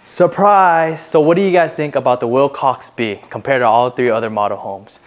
Surprise! So what do you guys think about the Wilcox B compared to all three other model homes?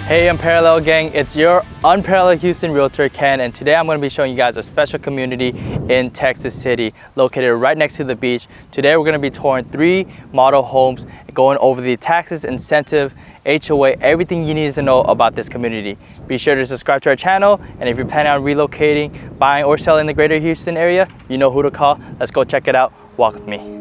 Hey Unparalleled gang, it's your Unparalleled Houston Realtor Ken, and today I'm going to be showing you guys a special community in Texas City located right next to the beach. Today we're going to be touring 3 model homes, going over the taxes, incentive, HOA, everything you need to know about this community. Be sure to subscribe to our channel, and if you're planning on relocating, buying or selling in the greater Houston area, you know who to call. Let's go check it out. Walk with me.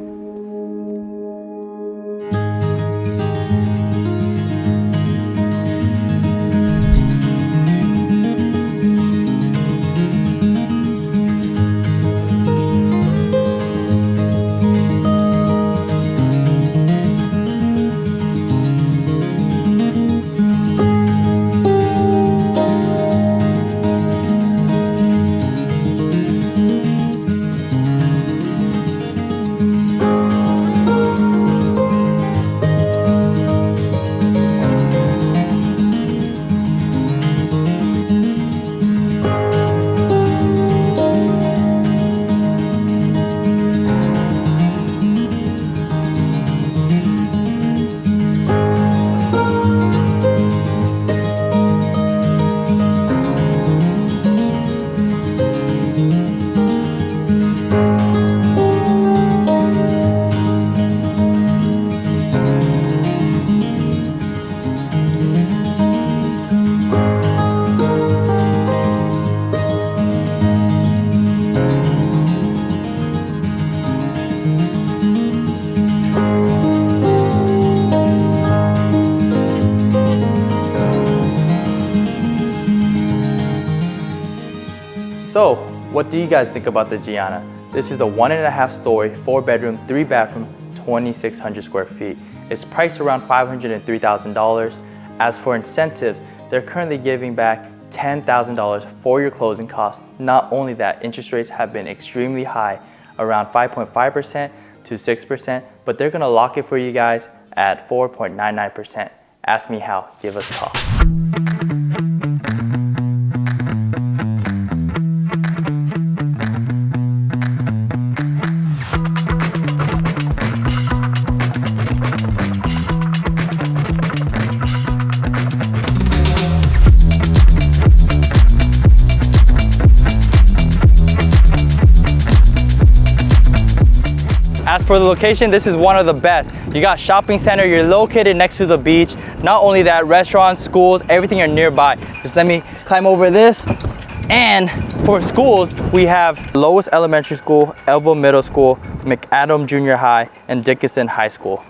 So, what do you guys think about the Gianna? This is a 1.5 story, 4-bedroom, 3-bathroom, 2,600 square feet. It's priced around $503,000. As for incentives, they're currently giving back $10,000 for your closing costs. Not only that, interest rates have been extremely high, around 5.5% to 6%, but they're gonna lock it for you guys at 4.99%. Ask me how, give us a call. As for the location, this is one of the best. You got shopping center, you're located next to the beach. Not only that, restaurants, schools, everything are nearby. Just let me climb over this. And for schools, we have Lois Elementary School, Elbow Middle School, McAdam Junior High, and Dickinson High School.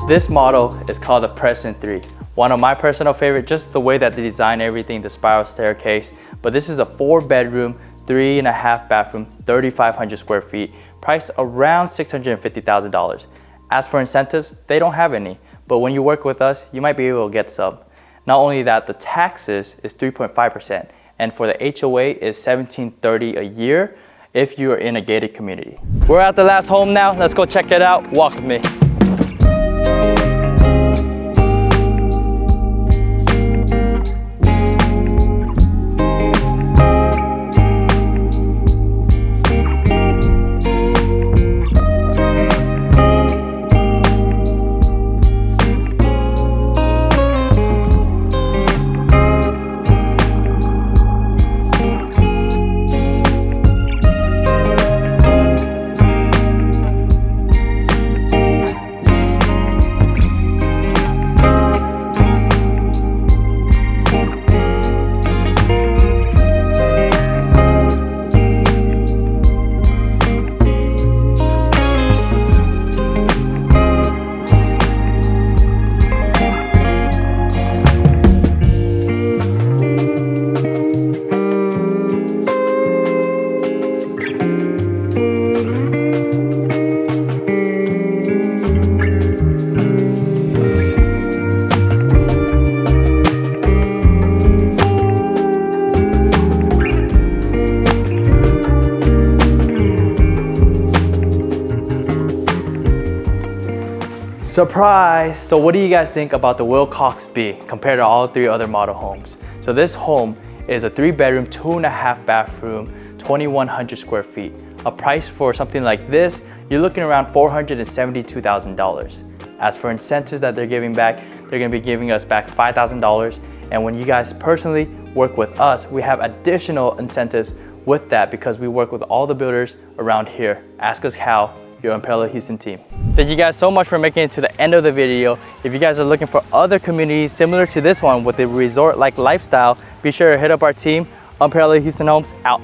This model is called the Preston 3. One of my personal favorite, just the way that they design everything, the spiral staircase. But this is a 4-bedroom, 3.5 bathroom, 3,500 square feet, priced around $650,000. As for incentives, they don't have any, but when you work with us, you might be able to get some. Not only that, the taxes is 3.5%, and for the HOA is $1,730 a year if you are in a gated community. We're at the last home now. Let's go check it out. Walk with me. Surprise! So what do you guys think about the Wilcox B compared to all 3 other model homes? So this home is a 3-bedroom, 2.5 bathroom, 2,100 square feet. A price for something like this, you're looking around $472,000. As for incentives that they're giving back, they're gonna be giving us back $5,000. And when you guys personally work with us, we have additional incentives with that because we work with all the builders around here. Ask us how, your Unparalleled Houston team. Thank you guys so much for making it to the end of the video. If you guys are looking for other communities similar to this one with a resort-like lifestyle, be sure to hit up our team. Unparalleled Houston Homes out.